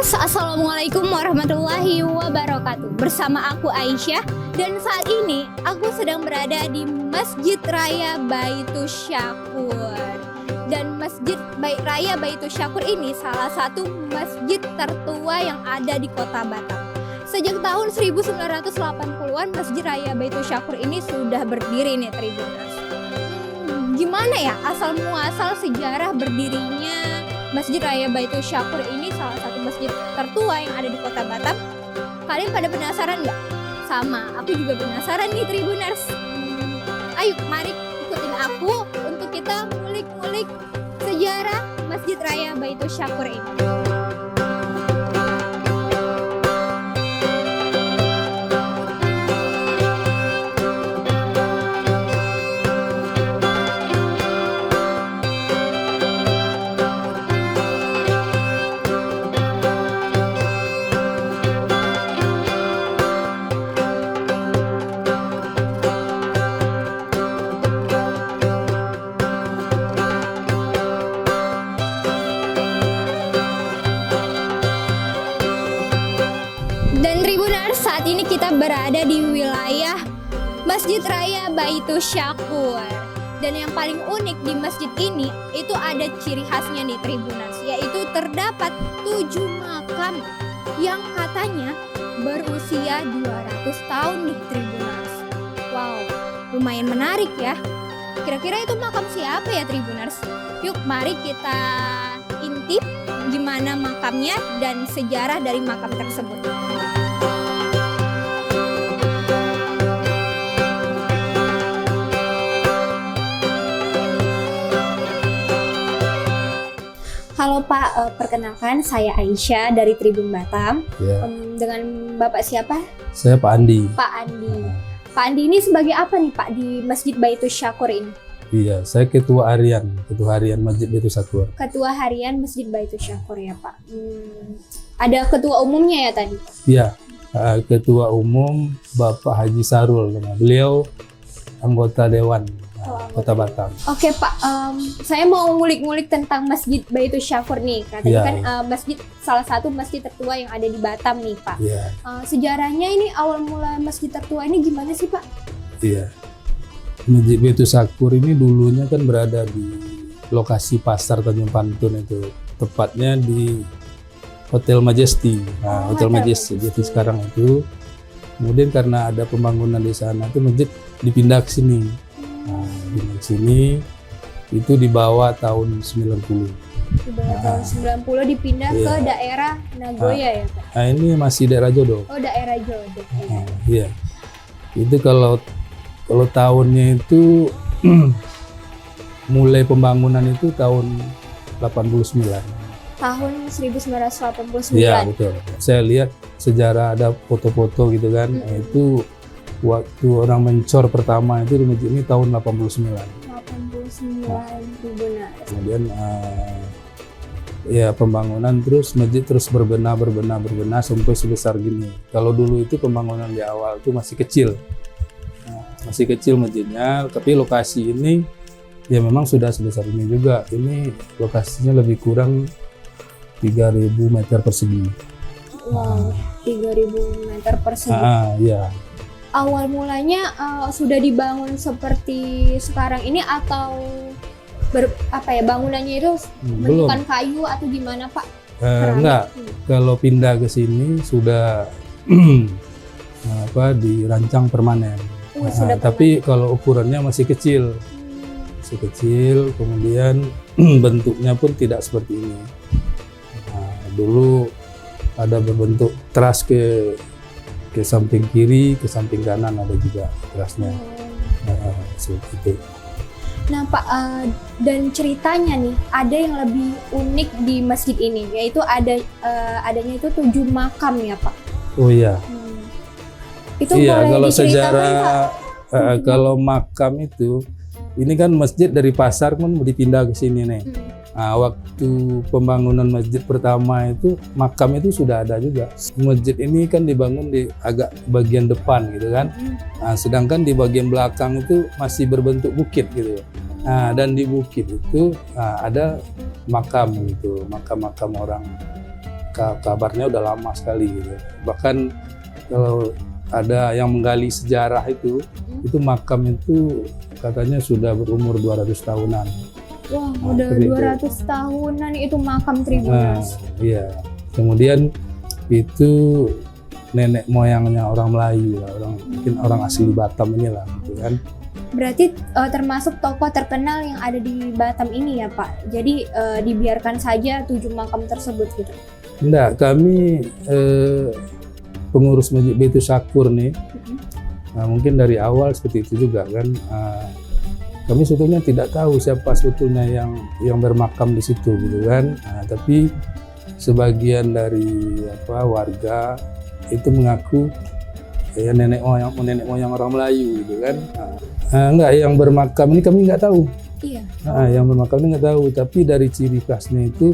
Tribuners, Assalamualaikum warahmatullahi wabarakatuh. Bersama aku Aisyah, dan saat ini aku sedang berada di Masjid Raya Baitus Syakur. Dan Masjid Raya Baitus Syakur ini salah satu masjid tertua yang ada di Kota Batam. Sejak tahun 1980-an Masjid Raya Baitus Syakur ini sudah berdiri nih Tribuners. Gimana ya asal muasal sejarah berdirinya Masjid Raya Baitus Syakur ini, salah satu masjid tertua yang ada di Kota Batam? Kalian pada penasaran nggak? Sama, aku juga penasaran nih Tribuners. Ayo mari ikutin aku untuk kita ngulik-ngulik sejarah Masjid Raya Baitus Syakur ini. Dan Tribuners, saat ini kita berada di wilayah Masjid Raya Baitus Syakur. Dan yang paling unik di masjid ini, itu ada ciri khasnya nih Tribuners, yaitu terdapat 7 makam yang katanya berusia 200 tahun nih Tribuners. Wow, lumayan menarik ya. Kira-kira itu makam siapa ya Tribuners? Yuk mari kita intip gimana makamnya dan sejarah dari makam tersebut. Halo Pak, perkenalkan saya Aisyah dari Tribun Batam. Ya. Dengan Bapak siapa? Saya Pak Andi. Pak Andi. Pak Andi ini sebagai apa nih Pak di Masjid Baitus Syakur ini? Iya, saya ketua harian Masjid Baitus Syakur. Ketua harian Masjid Baitus Syakur ya Pak. Ada ketua umumnya ya tadi? Iya, ketua umum Bapak Haji Sarul. Beliau anggota Dewan Kota Batam. Oke Pak, saya mau ngulik-ngulik tentang Masjid Baitus Syakur nih. Katanya Ya, kan masjid, salah satu masjid tertua yang ada di Batam nih Pak. Iya. Sejarahnya ini awal mula masjid tertua ini gimana sih Pak? Iya. Masjid Baitus Syakur ini dulunya kan berada di lokasi Pasar Tanjung Pantun itu. Tepatnya di Hotel Majesty. Nah, Hotel Majesty. Jadi sekarang itu, kemudian karena ada pembangunan di sana, itu masjid dipindah ke sini. Nah, di sini itu dibawa tahun 90. Di bawah tahun 90 dipindah ke daerah Nagoya ya Pak? Nah, ini masih daerah Jodoh. Oh, daerah Jodoh. Iya. Itu kalau tahunnya itu mulai pembangunan itu tahun 89. Tahun 1989. Iya, betul. Saya lihat sejarah ada foto-foto gitu kan. Nah, itu waktu orang mencor pertama itu di masjid ini tahun 89. 89 Tribuners. Kemudian ya pembangunan terus masjid terus berbenah sampai sebesar gini. Kalau dulu itu pembangunan di awal itu masih kecil. Masih kecil masjidnya, tapi lokasi ini ya memang sudah sebesar ini juga. Ini lokasinya lebih kurang 3.000 meter persegi. Wow, 3.000 meter persegi. Iya. Awal mulanya sudah dibangun seperti sekarang ini atau bangunannya itu bentukan kayu atau gimana Pak? Enggak. Kalau pindah ke sini sudah dirancang permanen. Tapi kalau ukurannya masih kecil. Kemudian bentuknya pun tidak seperti ini. Dulu ada berbentuk teras ke samping kiri, ke samping kanan ada juga terasnya. Seperti itu. Nah Pak, dan ceritanya nih ada yang lebih unik di masjid ini, yaitu adanya itu 7 makam ya Pak. Oh iya. Itu iya, boleh kalau diceritakan, sejarah Pak? kalau makam itu, ini kan masjid dari pasar kan dipindah ke sini nih. Nah, waktu pembangunan masjid pertama itu makam itu sudah ada juga. Masjid ini kan dibangun di agak bagian depan gitu kan. Nah, sedangkan di bagian belakang itu masih berbentuk bukit gitu. Nah, dan di bukit itu ada makam gitu, makam-makam orang kabarnya udah lama sekali gitu. Bahkan kalau ada yang menggali sejarah itu makam itu katanya sudah berumur 200 tahunan. Wah, udah 200 tahunan itu makam Tribuners. Iya. Kemudian itu nenek moyangnya orang Melayu lah, mungkin orang asli Batam inilah gitu kan. Berarti termasuk tokoh terkenal yang ada di Batam ini ya Pak. Jadi dibiarkan saja 7 makam tersebut gitu. Enggak, kami pengurus Masjid Baitul Syakur nih. Nah, mungkin dari awal seperti itu juga kan. Kami sebetulnya tidak tahu siapa sebetulnya yang bermakam di situ gitu kan. Nah, tapi sebagian dari warga itu mengaku ya nenek moyang orang Melayu gitu kan. Enggak, yang bermakam ini kami nggak tahu. Iya. Yang bermakam ini nggak tahu, tapi dari ciri khasnya itu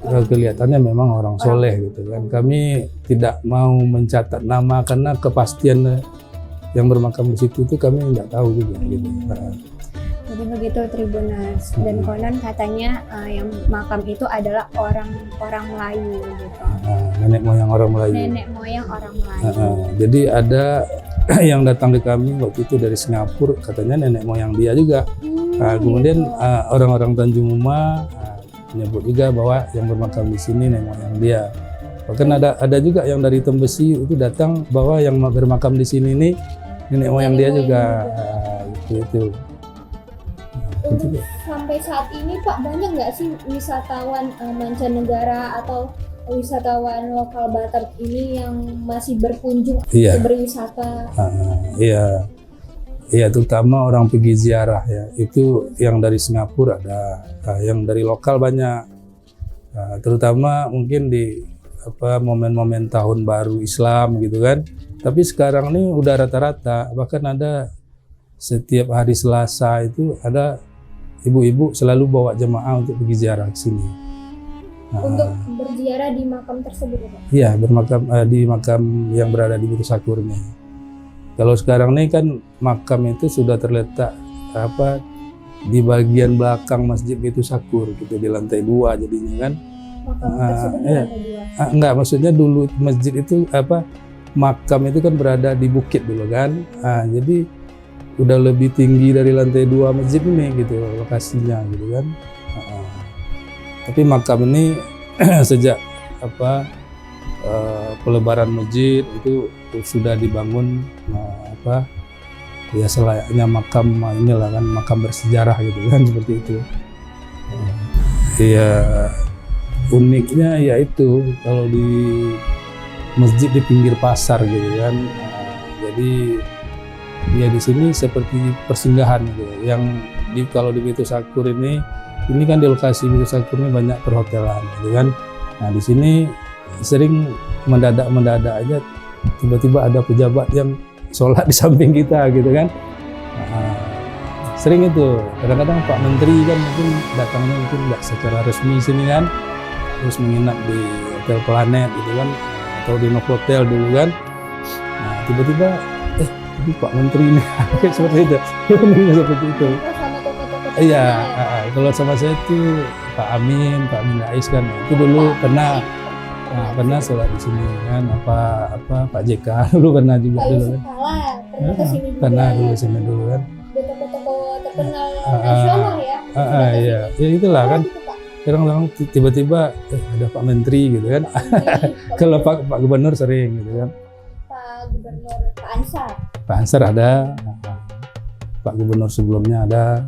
kelihatannya memang orang soleh gitu kan. Kami tidak mau mencatat nama karena kepastian yang bermakam di situ itu kami nggak tahu juga gitu. Jadi begitu Tribuners, dan konon katanya yang makam itu adalah orang Melayu gitu. Nenek moyang orang Melayu. Nenek moyang orang Melayu. Jadi ada yang datang ke kami waktu itu dari Singapura, katanya nenek moyang dia juga. Kemudian orang-orang Tanjung Uma menyebut juga bahwa yang bermakam di sini nenek moyang dia. Bahkan ada juga yang dari Tembesi itu datang bahwa yang bermakam di sini nih nenek moyang dia juga. Gitu. Untuk sampai saat ini Pak, banyak nggak sih wisatawan mancanegara atau wisatawan lokal Batam ini yang masih berkunjung berwisata? Iya, terutama orang pergi ziarah ya. Itu yang dari Singapura ada, yang dari lokal banyak. Terutama mungkin di momen-momen tahun baru Islam gitu kan. Tapi sekarang ini udah rata-rata, bahkan ada setiap hari Selasa itu ada ibu-ibu selalu bawa jemaah untuk pergi ziarah ke sini. Untuk berziarah di makam tersebut, Pak? Iya, bermakam di makam yang berada di Baitul Syakur ini. Kalau sekarang ini kan makam itu sudah terletak di bagian belakang Masjid Baitul Syakur gitu, di lantai 2 jadinya kan. Makam tersebut di lantai 2? Enggak, maksudnya dulu masjid itu makam itu kan berada di bukit dulu kan. Jadi udah lebih tinggi dari lantai 2 masjid ini gitu lokasinya gitu kan. Tapi makam ini sejak pelebaran masjid itu sudah dibangun ya selayaknya makam inilah kan, makam bersejarah gitu kan, seperti itu. Ya uniknya yaitu kalau di masjid di pinggir pasar gitu kan. Jadi ya di sini seperti persinggahan gitu. Kalau di Baitul Syakur ini kan di lokasi Baitul Syakur ini banyak perhotelan gitu kan. Nah di sini sering mendadak aja tiba-tiba ada pejabat yang sholat di samping kita gitu kan. Sering itu. Kadang-kadang Pak Menteri kan mungkin datangnya mungkin nggak secara resmi sini kan, terus menginap di Hotel Planet gitu kan, atau di Novotel dulu kan. Nah tiba-tiba ini Pak Menteri ini seperti itu. Seperti itu. Iya, kalau sama saya itu Pak Amin Rais kan, itu dulu pernah sholat di sini kan, Pak JK dulu pernah juga dulu kan. Pernah dulu sini dulu kan. Toko-toko terkenal nasional ya. Iya, ya itulah kan. Kadang-kadang tiba-tiba ada Pak Menteri gitu kan. Kalau Pak Gubernur sering gitu kan. Pak Gubernur, Pak Ansar ada, Pak Gubernur sebelumnya ada,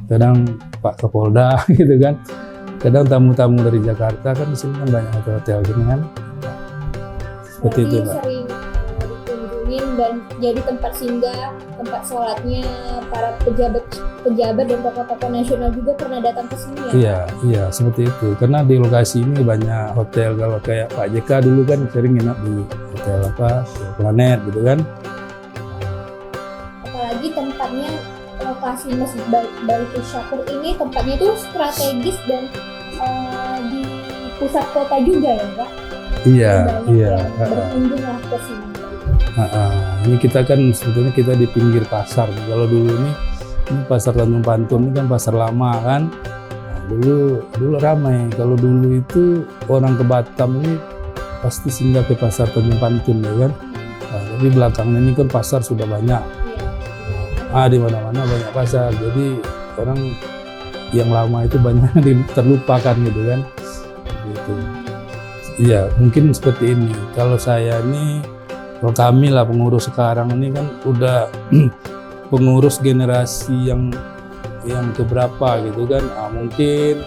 kadang Pak Kapolda gitu kan, kadang tamu-tamu dari Jakarta kan di sini kan banyak hotel-hotel gini kan, seperti itu Pak. Sering dikunjungin dan jadi tempat singgah, tempat sholatnya para pejabat dan tokoh-tokoh nasional juga pernah datang ke sini ya? Iya seperti itu, karena di lokasi ini banyak hotel. Kalau kayak Pak JK dulu kan sering nginap di hotel Planet gitu kan. Apalagi tempatnya, lokasi Masjid Baitul Syakur ini tempatnya itu strategis dan di pusat kota juga ya Pak? Iya. Berkunjung lah ke sini. Ini kita kan sebetulnya kita di pinggir pasar. Kalau dulu ini pasar Tanjung Pantun ini kan pasar lama kan. dulu ramai. Kalau dulu itu orang ke Batam ini pasti singgah ke pasar Tanjung Pantun ya kan. Nah, tapi belakangan ini kan pasar sudah banyak. Di mana-mana banyak pasar. Jadi orang yang lama itu banyak terlupakan gitu kan. Gitu. Iya, mungkin seperti ini. Kalau saya ini, kalau kami lah pengurus sekarang ini kan udah pengurus generasi yang keberapa gitu kan. Mungkin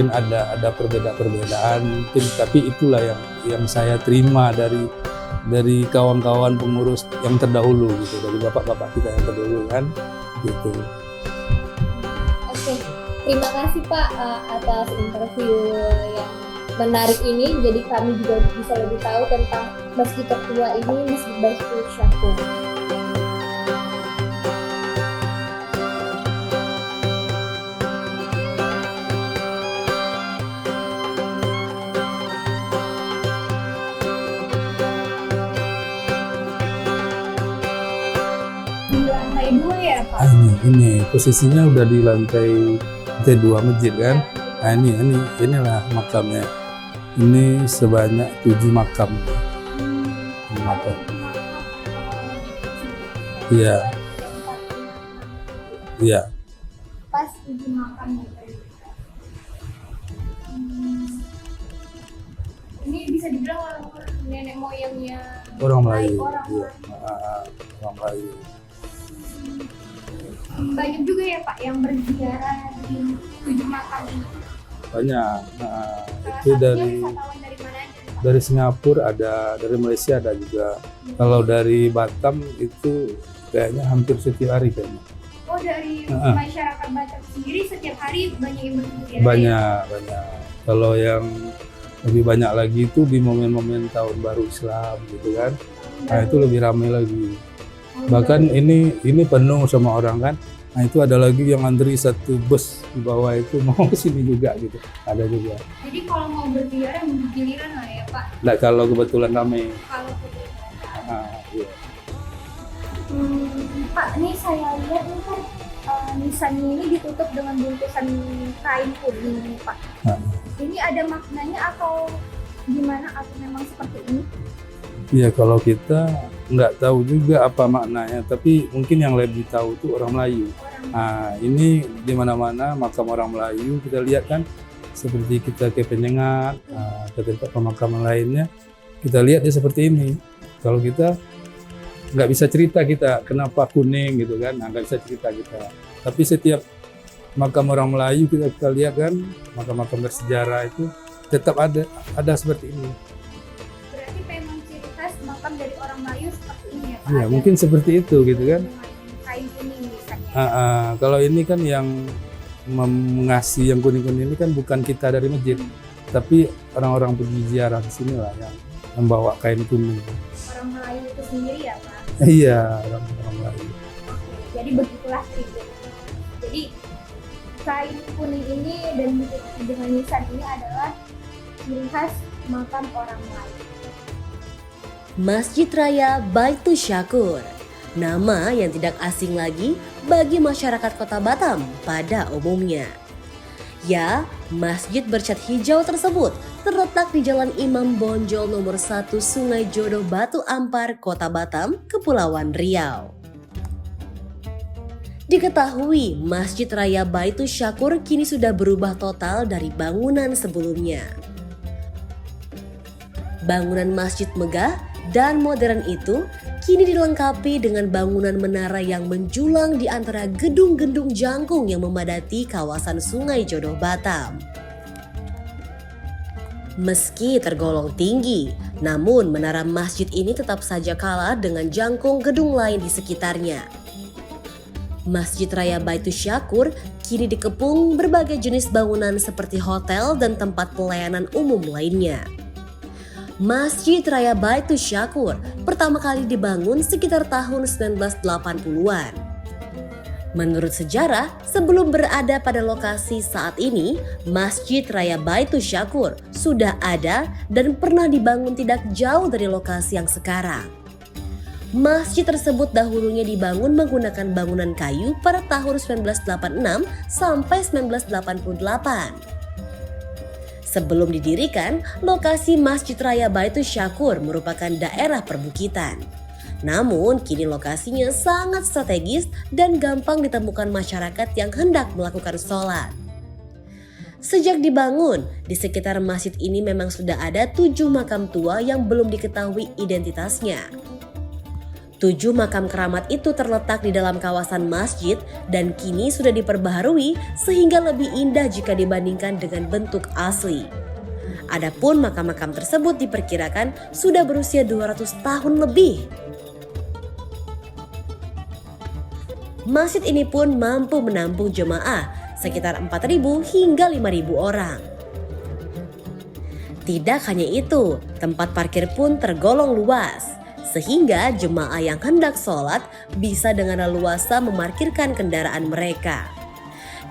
ada perbedaan mungkin, tapi itulah yang saya terima dari kawan-kawan pengurus yang terdahulu gitu, dari bapak-bapak kita yang terdahulu kan gitu. Oke, terima kasih Pak atas interview yang menarik ini. Jadi kami juga bisa lebih tahu tentang masjid tertua ini, Masjid Baitul Syakur. Di lantai 2 ya Pak? Ini posisinya udah di lantai 2 masjid kan. Nah inilah makamnya. Ini sebanyak 7 makam. Iya. Pas 7 makam gitu. Ini bisa dibilang nenek moyangnya Orang Melayu. Orang Iya. Orang Melayu. Banyak juga ya Pak yang berziarah di 7 makam ini. Banyak. Salah Itu satunya wisatawan dari mana aja Pak? dari Singapura ada, dari Malaysia ada juga. Kalau dari Batam itu kayaknya hampir setiap hari kayaknya. Oh, dari masyarakat Batam sendiri setiap hari banyak yang berziarah. Banyak. Kalau yang lebih banyak lagi itu di momen-momen tahun baru Islam gitu kan. Nah itu lebih ramai lagi. Bahkan ini penuh sama orang kan. Nah itu ada lagi yang antri satu bus di bawah itu mau ke sini juga gitu. Ada juga. Jadi kalau mau berziarah giliran lah ya Pak. Nah kalau kebetulan ramai. Kalau kebetulan. Iya. Pak, ini saya lihat ini kan nisannya ini ditutup dengan bungkusan kain kuning nih Pak. Ini ada maknanya atau gimana, atau memang seperti ini? Iya, kalau kita nggak tahu juga apa maknanya, tapi mungkin yang lebih tahu itu orang Melayu. Nah, ini di mana-mana makam orang Melayu kita lihat kan, seperti kita ke Penyengat, ke tempat pemakaman lainnya, kita lihat dia seperti ini. Kalau kita nggak bisa cerita kita kenapa kuning gitu kan, nggak bisa cerita kita. Tapi setiap makam orang Melayu kita lihat kan, makam-makam bersejarah itu tetap ada seperti ini. Berarti memang ciri khas makam dari orang Melayu seperti ini ya Pak? Iya, mungkin seperti itu gitu kan. Kain kuning misalnya. Kalau ini kan yang mengasih yang kuning-kuning ini kan bukan kita dari masjid, tapi orang-orang pergi ziarah di sini lah yang membawa kain kuning. Orang Melayu itu sendiri ya Pak? Iya, orang Melayu. Jadi begitulah ceritanya. Jadi kain kuning ini dan dengan nisan ini adalah ciri khas makam orang Melayu. Masjid Raya Baitul Syakur, nama yang tidak asing lagi bagi masyarakat Kota Batam pada umumnya. Ya, masjid bercat hijau tersebut terletak di Jalan Imam Bonjol nomor 1 Sungai Jodoh Batu Ampar, Kota Batam, Kepulauan Riau. Diketahui Masjid Raya Baitul Syakur kini sudah berubah total dari bangunan sebelumnya. Bangunan masjid megah dan modern itu kini dilengkapi dengan bangunan menara yang menjulang di antara gedung-gedung jangkung yang memadati kawasan Sungai Jodoh Batam. Meski tergolong tinggi, namun menara masjid ini tetap saja kalah dengan jangkung gedung lain di sekitarnya. Masjid Raya Baitul Syakur kini dikepung berbagai jenis bangunan seperti hotel dan tempat pelayanan umum lainnya. Masjid Raya Baitul Syakur pertama kali dibangun sekitar tahun 1980-an. Menurut sejarah, sebelum berada pada lokasi saat ini, Masjid Raya Baitul Syakur sudah ada dan pernah dibangun tidak jauh dari lokasi yang sekarang. Masjid tersebut dahulunya dibangun menggunakan bangunan kayu pada tahun 1986 sampai 1988. Sebelum didirikan, lokasi Masjid Raya Baitus Syakur merupakan daerah perbukitan. Namun, kini lokasinya sangat strategis dan gampang ditemukan masyarakat yang hendak melakukan sholat. Sejak dibangun, di sekitar masjid ini memang sudah ada 7 makam tua yang belum diketahui identitasnya. 7 makam keramat itu terletak di dalam kawasan masjid dan kini sudah diperbaharui sehingga lebih indah jika dibandingkan dengan bentuk asli. Adapun makam-makam tersebut diperkirakan sudah berusia 200 tahun lebih. Masjid ini pun mampu menampung jemaah sekitar 4.000 hingga 5.000 orang. Tidak hanya itu, tempat parkir pun tergolong luas, sehingga jemaah yang hendak sholat bisa dengan leluasa memarkirkan kendaraan mereka.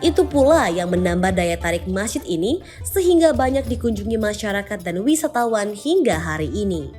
Itu pula yang menambah daya tarik masjid ini sehingga banyak dikunjungi masyarakat dan wisatawan hingga hari ini.